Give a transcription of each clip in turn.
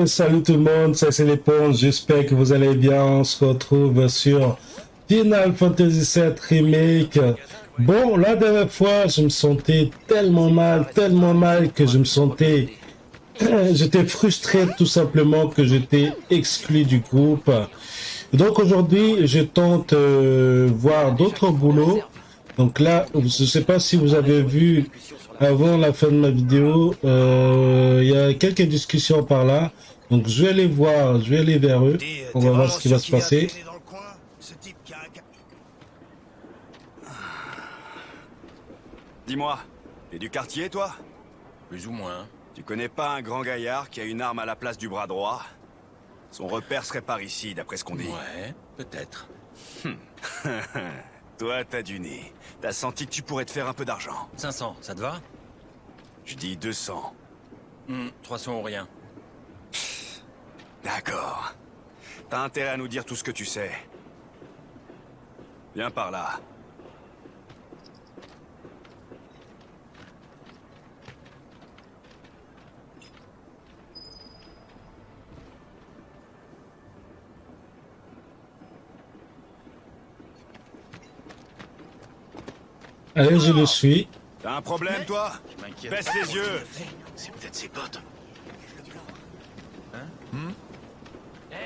Salut tout le monde, ça c'est l'éponge, j'espère que vous allez bien. On se retrouve sur Final Fantasy VII Remake. Bon, la dernière fois, je me sentais tellement mal que je me sentais... J'étais frustré tout simplement que j'étais exclu du groupe. Donc aujourd'hui, je tente voir d'autres boulots. Donc là, je ne sais pas si vous avez vu avant la fin de ma vidéo, il y a quelques discussions par là. Donc je vais aller voir, je vais aller vers eux. Dis, On t'es va voir vraiment ce qui va sûr se qu'il vient passer. traîner dans le coin? Ce type qui a un... Dis-moi, t'es du quartier, toi? Plus ou moins. Tu connais pas un grand gaillard qui a une arme à la place du bras droit? Son repère serait par ici, d'après ce qu'on dit. Ouais, peut-être. Toi, t'as du nez. T'as senti que tu pourrais te faire un peu d'argent. 500, ça te va? Je dis 200. 300 ou rien. D'accord. T'as intérêt à nous dire tout ce que tu sais. Viens par là. Allez, je le suis. T'as un problème, toi? Je m'inquiète. Baisse les yeux. C'est peut-être ses potes.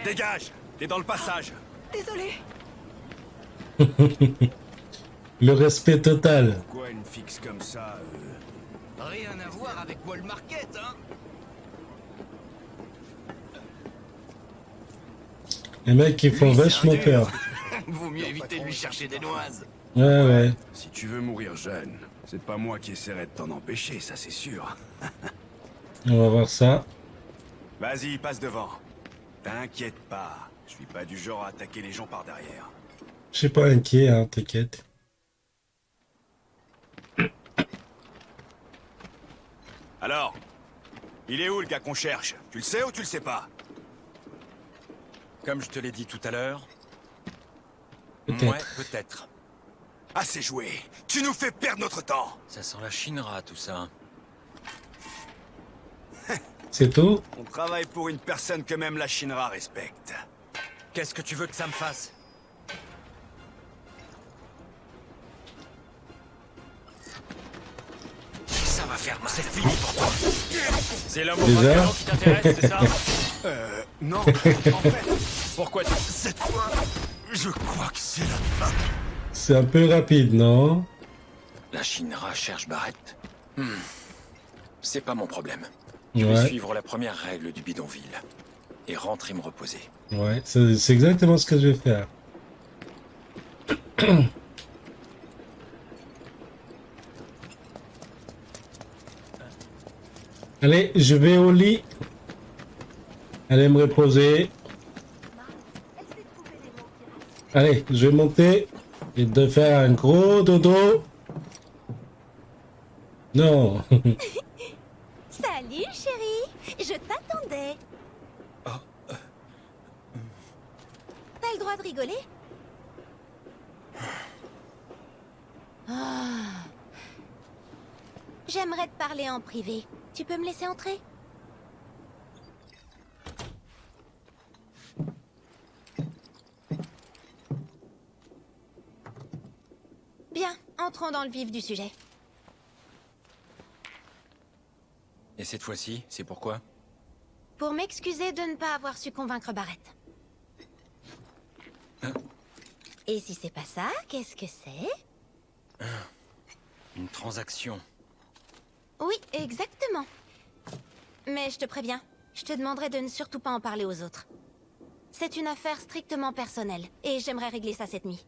Dégage. T'es dans le passage. Désolé. Le respect total. Pourquoi une fixe comme ça Rien à voir avec Wall Market, hein? Les mecs qui font Lui, c'est vachement un dur. peur. Vaut mieux éviter de lui chercher des noises. Ouais. Si tu veux mourir jeune, c'est pas moi qui essaierai de t'en empêcher, ça c'est sûr. On va voir ça. Vas-y, passe devant. T'inquiète pas, je suis pas du genre à attaquer les gens par derrière. Je suis pas inquiet, hein, t'inquiète. Alors, il est où le gars qu'on cherche? Tu le sais ou tu le sais pas? Comme je te l'ai dit tout à l'heure. Peut-être. Ouais, peut-être. Assez joué. Tu nous fais perdre notre temps. Ça sent la Shinra, tout ça. C'est tout? On travaille pour une personne que même la Shinra respecte. Qu'est-ce que tu veux que ça me fasse? Ça va faire mal. C'est fini pour toi. C'est l'homme au Déjà bras qui t'intéresse, c'est ça? Non, en fait, Pourquoi tu... Cette fois, je crois que c'est la fin. C'est un peu rapide, non? La Shinra cherche Barrett. C'est pas mon problème. Je vais Ouais, suivre la première règle du bidonville. Et rentrer me reposer. ouais, c'est exactement ce que je vais faire. Allez, je vais au lit. Allez me reposer. Allez, je vais monter et de faire un gros dodo. Non. Salut, chérie. Je t'attendais. T'as le droit de rigoler? Ah. J'aimerais te parler en privé. Tu peux me laisser entrer? Bien, entrons dans le vif du sujet. Et cette fois-ci, c'est pourquoi? Pour m'excuser de ne pas avoir su convaincre Barrett. Et si c'est pas ça, qu'est-ce que c'est? Une transaction. Oui, exactement. Mais je te préviens, je te demanderai de ne surtout pas en parler aux autres. C'est une affaire strictement personnelle, et j'aimerais régler ça cette nuit.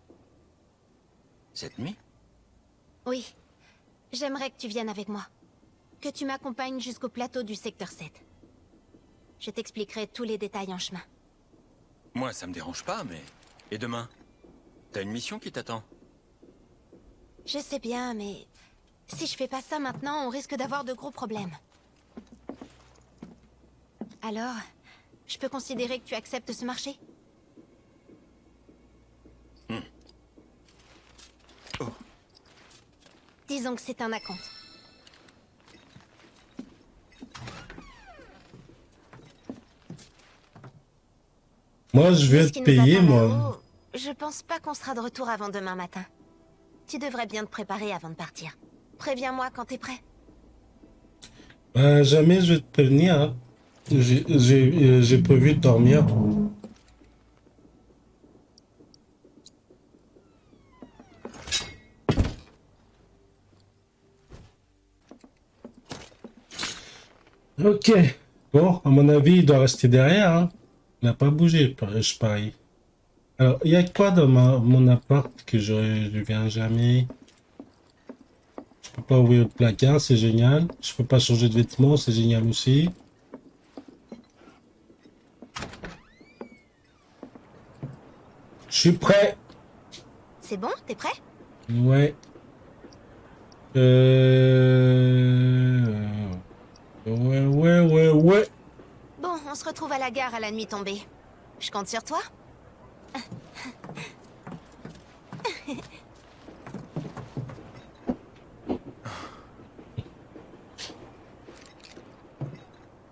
Cette nuit? Oui, j'aimerais que tu viennes avec moi. Que tu m'accompagnes jusqu'au plateau du secteur 7. Je t'expliquerai tous les détails en chemin. Moi, ça me dérange pas, mais... Et demain? T'as une mission qui t'attend? Je sais bien, mais... Si je fais pas ça maintenant, on risque d'avoir de gros problèmes. Alors, je peux considérer que tu acceptes ce marché? Disons que c'est un acompte. Moi, je vais Vu ce te qui nous payer, attend moi. là-haut, je pense pas qu'on sera de retour avant demain matin. Tu devrais bien te préparer avant de partir. Préviens-moi quand t'es prêt. Jamais je vais te prévenir. Hein. J'ai prévu de dormir. Ok. Bon, à mon avis, il doit rester derrière. Hein. Il n'a pas bougé, je parie. Alors, il y a quoi dans mon appart que je viens jamais? Je peux pas ouvrir le placard, c'est génial. Je peux pas changer de vêtements, c'est génial aussi. Je suis prêt. C'est bon? T'es prêt? Ouais. Ouais. Bon, on se retrouve à la gare à la nuit tombée. Je compte sur toi?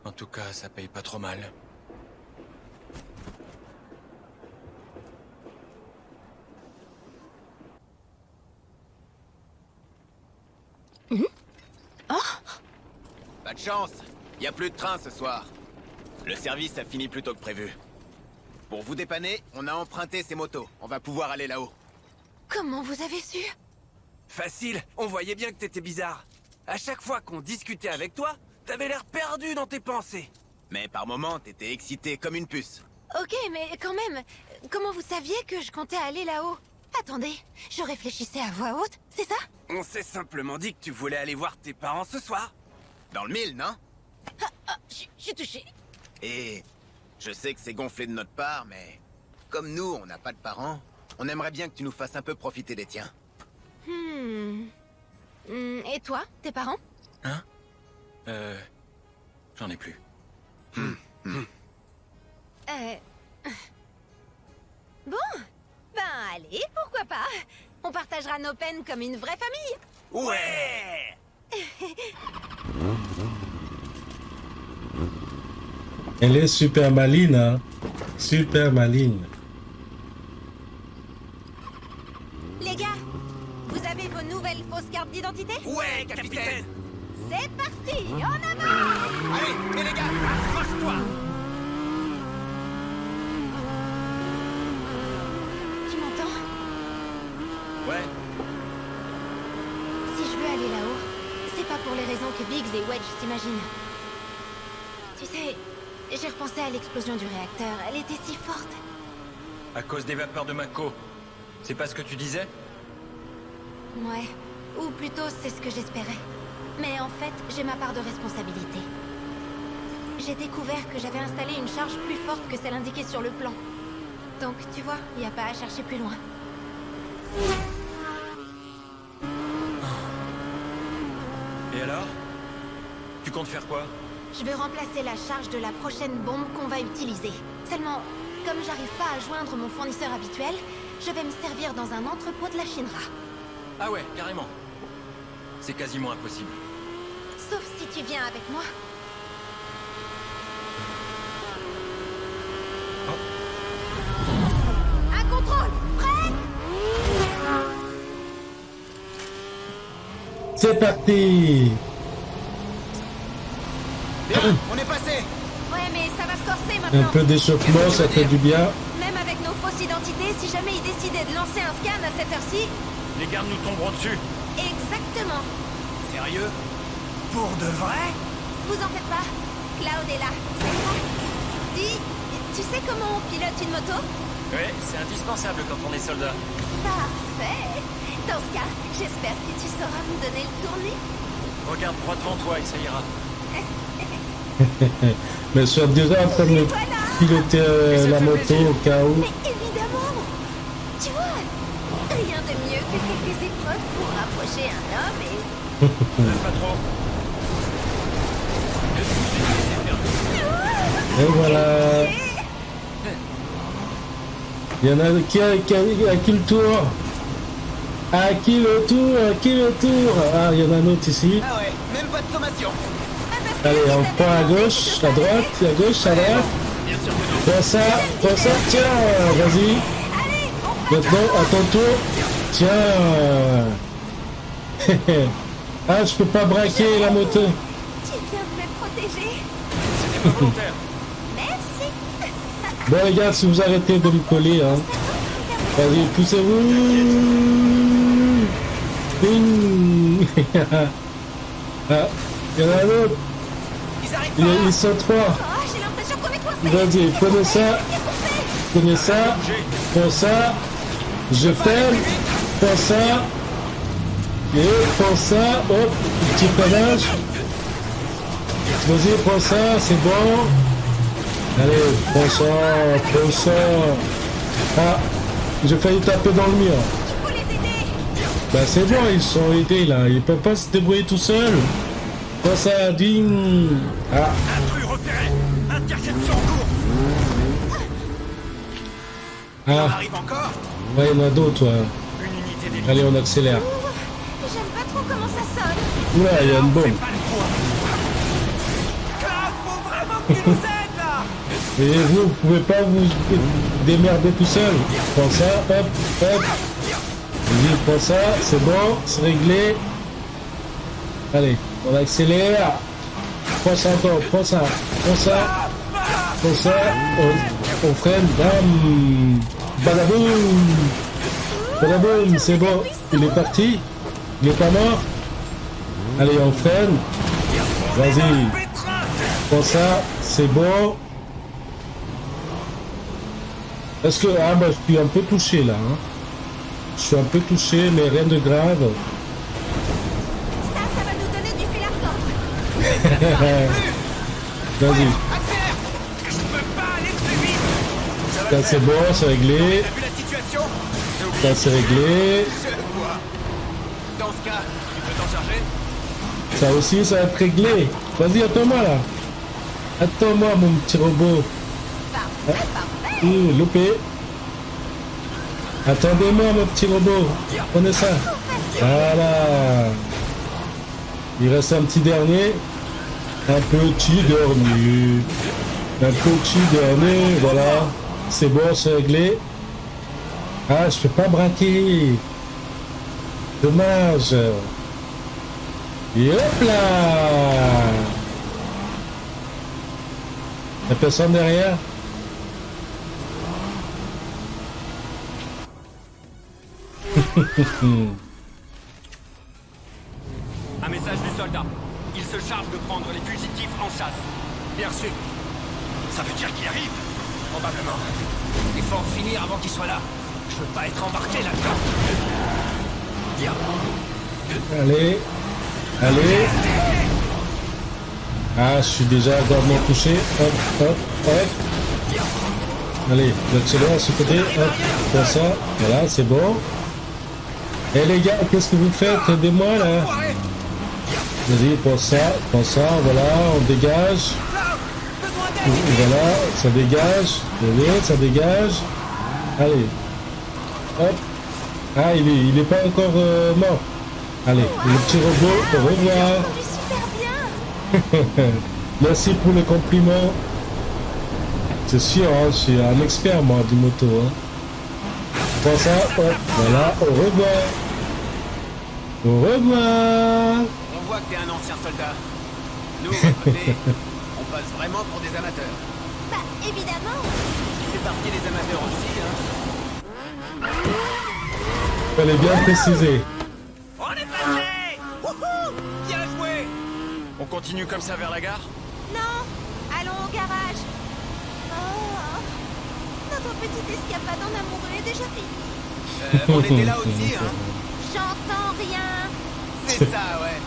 En tout cas, ça paye pas trop mal. Pas de chance. Y a plus de train ce soir. Le service a fini plus tôt que prévu. Pour vous dépanner, on a emprunté ces motos. On va pouvoir aller là-haut. Comment vous avez su? Facile, on voyait bien que t'étais bizarre. À chaque fois qu'on discutait avec toi, t'avais l'air perdu dans tes pensées. Mais par moments, t'étais excité comme une puce. Ok, mais quand même, comment vous saviez que je comptais aller là-haut? Attendez, je réfléchissais à voix haute, c'est ça? On s'est simplement dit que tu voulais aller voir tes parents ce soir. Dans le mille, non? Je suis touchée. Et je sais que c'est gonflé de notre part, mais comme nous, on n'a pas de parents, on aimerait bien que tu nous fasses un peu profiter des tiens. Et toi, tes parents? Hein? J'en ai plus. Bon, ben allez, pourquoi pas? On partagera nos peines comme une vraie famille. Ouais! Elle est super maligne, hein. Super maligne. Les gars, vous avez vos nouvelles fausses cartes d'identité? Ouais, capitaine! C'est parti, en avant! Allez, les gars, Accroche-toi! Tu m'entends? Ouais. Si je veux aller là-haut, c'est pas pour les raisons que Biggs et Wedge s'imaginent. Tu sais, j'ai repensé à l'explosion du réacteur. Elle était si forte. À cause des vapeurs de Mako. C'est pas ce que tu disais? Ouais. Ou plutôt, c'est ce que j'espérais. Mais en fait, j'ai ma part de responsabilité. J'ai découvert que j'avais installé une charge plus forte que celle indiquée sur le plan. Donc, tu vois, il n'y a pas à chercher plus loin. Et alors? Tu comptes faire quoi? Je veux remplacer la charge de la prochaine bombe qu'on va utiliser. Seulement, comme j'arrive pas à joindre mon fournisseur habituel, je vais me servir dans un entrepôt de la Shinra. Ah ouais, carrément. C'est quasiment impossible. Sauf si tu viens avec moi. Un contrôle! Prêt? C'est parti. bien, on est passé. Ouais, mais ça va se corser Un maintenant. peu d'échauffement, ça fait du bien. Même avec nos fausses identités, si jamais ils décidaient de lancer un scan à cette heure-ci... Les gardes nous tomberont dessus. Exactement. Sérieux? Pour de vrai? Vous en faites pas. Cloud est là. C'est vrai. Dis, tu sais comment on pilote une moto? Ouais, c'est indispensable quand on est soldat. Parfait. Dans ce cas, j'espère que tu sauras me donner le tournis. Regarde droit devant toi et ça ira. Mais je suis déjà en train de Voilà. piloter la moto au cas où. Mais évidemment. Tu vois, rien de mieux que quelques épreuves pour rapprocher un homme et... Pas trop. Et voilà. Il y en a qui a qui le tour? À qui le tour? À qui le tour? Ah, il y en a un autre ici. Ah ouais, même pas de sommation. Allez, on prend à gauche, à droite, à gauche, à droite. Bien Prends ça, tiens, vas-y. Maintenant, à ton tour. Tiens. Ah, je peux pas braquer la moto. Tu viens de me protéger. C'était pas volontaire. Merci. Bon, les gars, si vous arrêtez de me coller, hein. Vas-y, poussez-vous. Bing. Ah, il y en a un autre. Ils arrivent pas. Ils sont trois. Oh, j'ai l'impression qu'on est coincé. Vas-y, prenez ça. Prenez ça. Prends ça. Je freine. Prends ça. Et prends ça. Hop, petit freinage. Vas-y, prends ça, c'est bon. Allez, prends ça. Ah, j'ai failli taper dans le mur. Il faut les aider. Bah c'est bon, ils sont aidés là. Ils peuvent pas se débrouiller tout seuls. Prends ça, ding. Ah, Intrus repéré. Interception en cours. On ah. arrive encore. Ouais, il y en a d'autres, ouais. Une unité d'élite. Allez, on accélère. J'aime pas trop comment ça sonne. Oula, il y a une bombe. C'est pas le point. Cloud, faut vraiment que tu nous aides là. Et vous pouvez pas vous démerder tout seul. Prends ça, hop, hop. Vas-y, prends ça, c'est bon, c'est réglé. Allez, on accélère. Prends ça encore, prends ça, on freine, bam, badaboum, badaboum, c'est bon, il est parti, il est pas mort. Allez, on freine, vas-y, prends ça, c'est bon. Est-ce que, ah bah je suis un peu touché là, hein. Je suis un peu touché, mais rien de grave. Ça va nous donner du fil à retordre. Vas-y. Accélère. Je peux pas aller plus vite. Ça va Ça le c'est faire. bon, c'est réglé. T'as vu la situation? J'ai oublié. Ça c'est réglé. Je vois. Dans ce cas, Tu peux t'en charger? Ça aussi, ça va être réglé. Vas-y, attends-moi là. Attends-moi, mon petit robot. Loupé. Attendez-moi, mon petit robot. Prenez ça. Voilà. Il reste un petit dernier. Un petit dernier. Un petit dernier. Voilà. C'est bon, c'est réglé. Ah, je peux pas braquer. Dommage. Et hop là. Y'a personne derrière? Un message du soldat. Il se charge de prendre les fugitifs en chasse. Bien sûr. Ça veut dire qu'il arrive? Probablement. Il faut en finir avant qu'il soit là. Je veux pas être embarqué là-dedans. Bien. Allez. Allez. Ah, je suis déjà gravement touché. Hop, hop, hop. Allez, j'accélère à ce côté. Hop, comme ça. Voilà, c'est bon. Eh les gars, qu'est-ce que vous faites? Aidez-moi là. Vas-y, prends ça, voilà, on dégage. Voilà, ça dégage. Allez, ça dégage. Allez. Hop. Ah, il est pas encore mort. Allez, le petit robot, au revoir. Super bien. Merci pour le compliment. C'est sûr, hein, je suis un expert moi du moto. Hein. Prends ça, hop, voilà, au revoir. Au revoir. on voit que t'es un ancien soldat. Nous, de notre côté, on passe vraiment pour des amateurs. Bah, évidemment. Tu fais partie des amateurs aussi, hein. Fallait bien préciser. On est passé! Wouhou! Bien joué! On continue comme ça vers la gare? Non. Allons au garage. Oh. Notre petite escapade en amoureux est déjà finie. On était là aussi, hein. J'entends rien. C'est ça, ouais.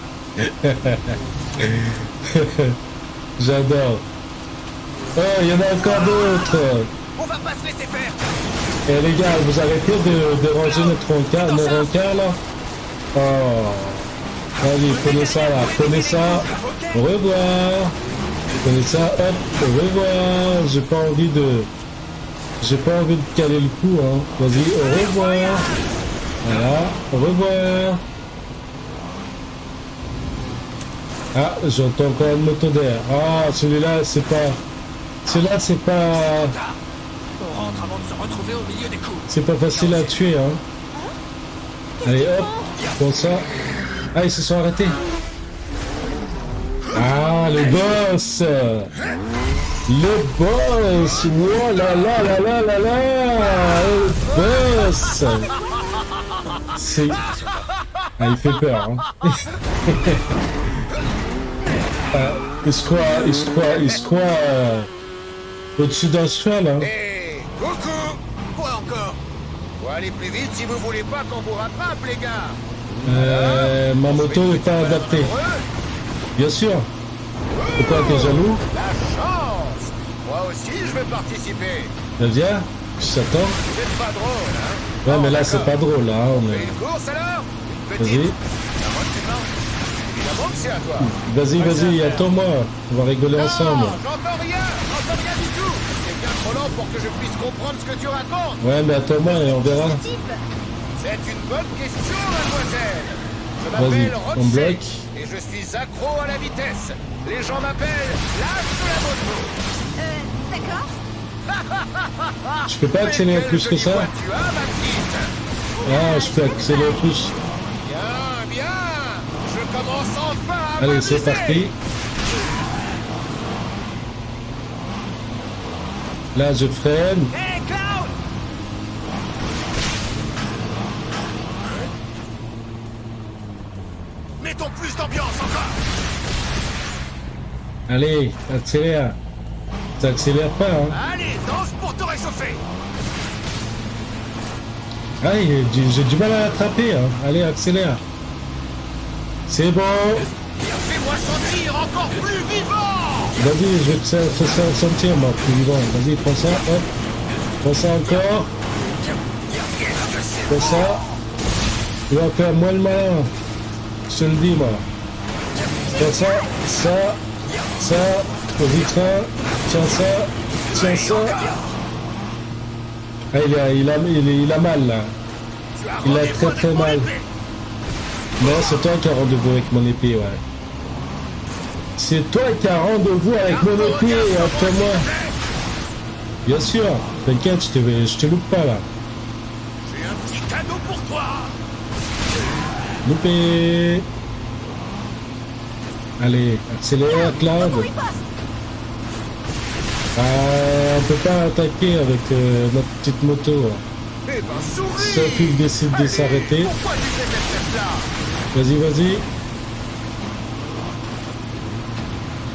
J'adore. Oh, il y en a encore d'autres. On va pas se laisser faire. Eh les gars, vous arrêtez de ranger notre rencard, nos rencarts là. Oh. Allez, prenez ça là, prenez ça. Au revoir. Prenez ça, hop, au revoir. J'ai pas envie de caler le coup, hein. Vas-y, au revoir. Voilà, au revoir. Ah, j'entends encore une moto d'air. Ah, celui-là, c'est pas Celui-là, c'est pas... On rentre avant de se retrouver au milieu des coups. C'est pas facile à tuer, hein. Allez, hop, comme ça. Ah, ils se sont arrêtés. Ah, le boss. Le boss. Oh là là là là là là. Le boss. C'est... Ah, il fait peur, hein. Ah, il se croit au-dessus d'un cheval, hein. Hé, coucou! Quoi encore? Faut aller plus vite si vous voulez pas qu'on vous rattrape, les gars! Ma moto n'est pas adaptée. Bien sûr. Pourquoi t'es jaloux? La chance! Moi aussi, je veux participer. Viens, je t'attends. C'est pas drôle, hein? Ouais, mais là, c'est pas drôle, là. On Fais est... une course, alors? Une petite? Vas-y. La moto, tu penses? Évidemment que c'est à toi. Vas-y, attends-moi. On va rigoler ensemble. Non, j'entends rien du tout. C'est bien trop lent pour que je puisse comprendre ce que tu racontes. Ouais, mais attends-moi et on verra. C'est une bonne question, mademoiselle. Je Vas-y, m'appelle on Roxy bloque. et je suis accro à la vitesse. Les gens m'appellent l'âge de la moto. D'accord. Je peux pas accélérer plus que ça? Tu as, ma petite? Ah, je peux accélérer plus. Bien. Je commence enfin à Allez, c'est m'amuser. parti. Là, je freine. Hé, Cloud! Mettons plus d'ambiance encore. Allez, accélère. Ça accélère pas, hein. Allez, danse pour te réchauffer. Ah, j'ai du mal à l'attraper, hein. Allez, accélère. C'est bon. Fais-moi sentir encore plus vivant. Vas-y, je vais te sentir, moi, plus vivant. Vas-y, prends ça, hop. Prends ça encore. Prends ça. Tu vas faire moins le malin. Je te le dis, moi. Prends ça. Au vitrin. Tiens ça. Ah, il a mal, là. Il a très mal. Non, c'est toi qui as rendez-vous avec mon épée, ouais. C'est toi qui as rendez-vous avec mon épée, attends-moi. Bien sûr, t'inquiète, je te loupe pas là. J'ai un petit cadeau pour toi. Loupé. Allez, accélère, Cloud. Ah, on peut pas attaquer avec notre petite moto. Eh ben, souris. Sauf qu'il décide de s'arrêter. Pourquoi tu fais cette tête-là? Vas-y.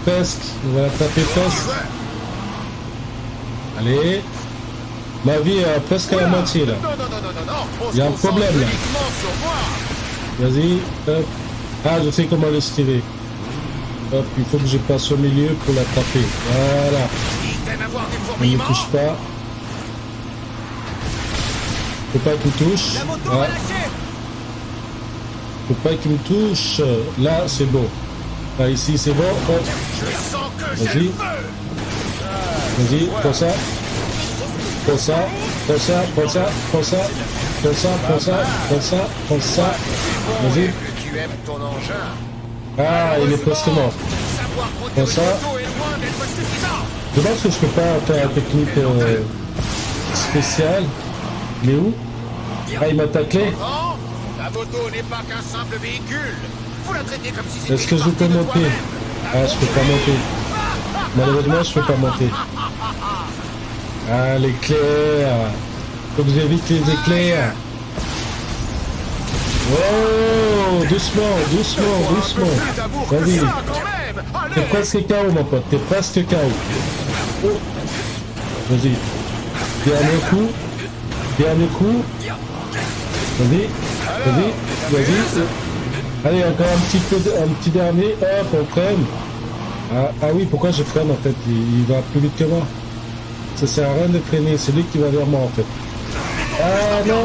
Presque, on va l'attraper presque. Allez. Ma vie est presque à la moitié là. Non. On Il y a un se concentre problème, là. uniquement sur moi. Vas-y, hop. Ah, je sais comment le tirer. Hop, il faut que je passe au milieu pour l'attraper. Voilà. Il t'aime avoir des On ne fourmillements. touche pas. Faut pas qu'il me touche. La moto Ah, va lâcher! faut pas qu'il me touche. Là, c'est bon. Ah, ici, c'est bon. Hop. Je sens que j'ai Vas-y. le feu. Vas-y, prends ça. Prends ça. Vas-y. Que tu aimes ton engin. Ah, il est presque mort. Savoir Prends conduire ça. une moto est loin d'être suffisant. Je pense que je peux pas faire la technique spéciale. Mais où? Ah, il m'a taclé. Non, la moto n'est pas qu'un simple véhicule. Faut la traiter comme si c'était Est-ce que une je peux partie de monter? toi-même. Ah, je peux pas monter. Malheureusement, je peux pas monter. Ah, l'éclair. Faut que j'évite les éclairs. Oh, doucement. Plus d'amour que Vas-y. ça, quand même. T'es Allez. presque KO, mon pote. T'es presque KO. Oh. Vas-y. Dernier coup. Vas-y. Allez, encore un petit dernier. Hop, on freine. Ah oui, pourquoi je freine en fait? Il va plus vite que moi. Ça sert à rien de freiner, c'est lui qui va vers moi en fait. Ah non,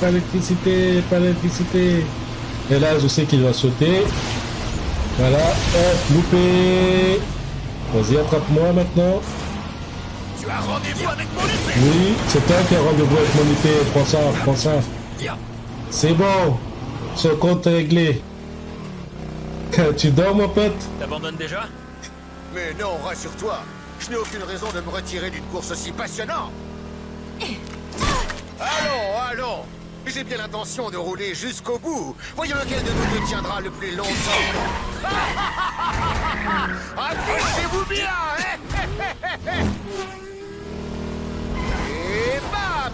pas l'électricité. Et là, je sais qu'il va sauter. Voilà, hop, loupé. Vas-y, attrape-moi maintenant. Tu as rendez-vous avec mon épée. Oui, c'est toi qui as rendez-vous avec mon épée. Prends ça. C'est bon. Ce compte est réglé. Tu dors, mon pote? T'abandonnes déjà? Mais non, rassure-toi. Je n'ai aucune raison de me retirer d'une course aussi passionnante. Allons. J'ai bien l'intention de rouler jusqu'au bout. Voyons lequel de nous deux tiendra le plus longtemps. Accrochez-vous bien, hein. Et bam.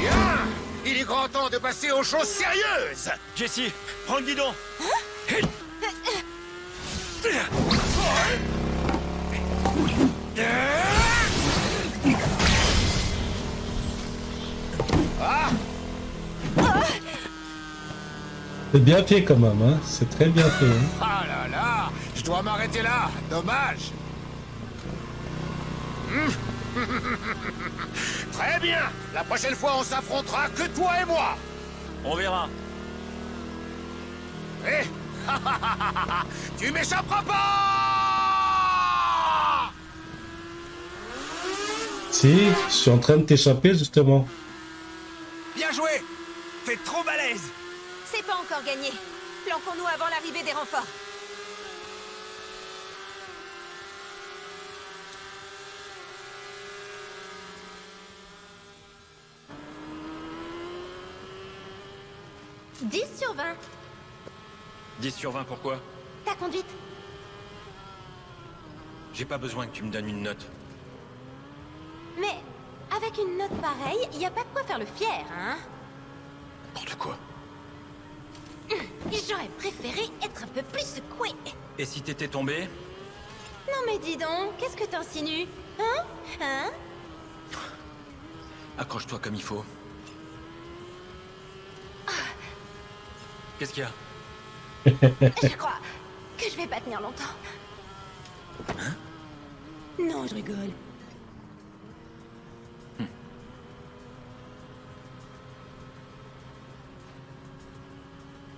Bien. Il est grand temps de passer aux choses sérieuses. Jesse, prends le guidon. C'est bien fait quand même, hein. C'est très bien fait. Hein. Ah là là, je dois m'arrêter là. Dommage. Très bien. La prochaine fois, on s'affrontera que toi et moi. On verra. Eh. Tu m'échapperas pas. Si, je suis en train de t'échapper justement. Bien joué. T'es trop balèze. C'est pas encore gagné. Planquons-nous avant l'arrivée des renforts. « 10 sur 20. 10 sur 20, pourquoi? Ta conduite. J'ai pas besoin que tu me donnes une note. Mais avec une note pareille, y a pas de quoi faire le fier, hein? N'importe quoi. J'aurais préféré être un peu plus secoué. Et si t'étais tombé? Non mais dis donc, qu'est-ce que t'insinues? Hein? Hein? Accroche-toi comme il faut. Qu'est-ce qu'il y a? Je crois que je vais pas tenir longtemps. Hein? Non, je rigole.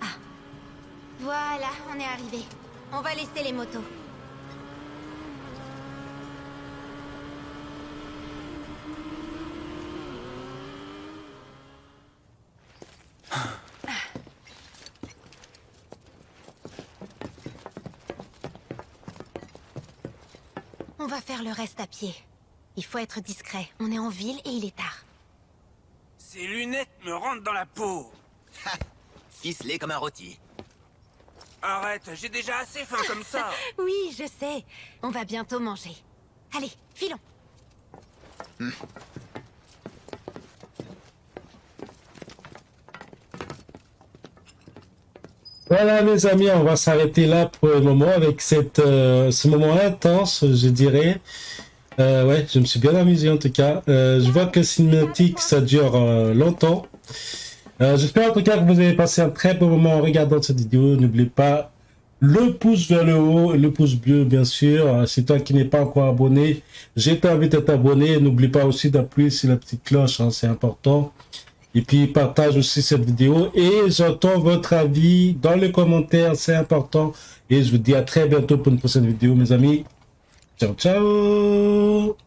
Ah. Voilà, on est arrivé. On va laisser les motos. On va faire le reste à pied. Il faut être discret. On est en ville et il est tard. Ces lunettes me rentrent dans la peau. Ficelé comme un rôti. Arrête, j'ai déjà assez faim comme ça. Oui, je sais. On va bientôt manger. Allez, filons. Voilà mes amis, on va s'arrêter là pour le moment avec ce moment intense, je dirais. Ouais, je me suis bien amusé en tout cas. Je vois que le cinématique, ça dure longtemps. J'espère en tout cas que vous avez passé un très bon moment en regardant cette vidéo. N'oubliez pas le pouce vers le haut, le pouce bleu bien sûr. Si toi qui n'es pas encore abonné, je t'invite à t'abonner. N'oublie pas aussi d'appuyer sur la petite cloche, hein, c'est important. Et puis partage aussi cette vidéo et j'entends votre avis dans les commentaires, c'est important. Et je vous dis à très bientôt pour une prochaine vidéo mes amis. Ciao ciao.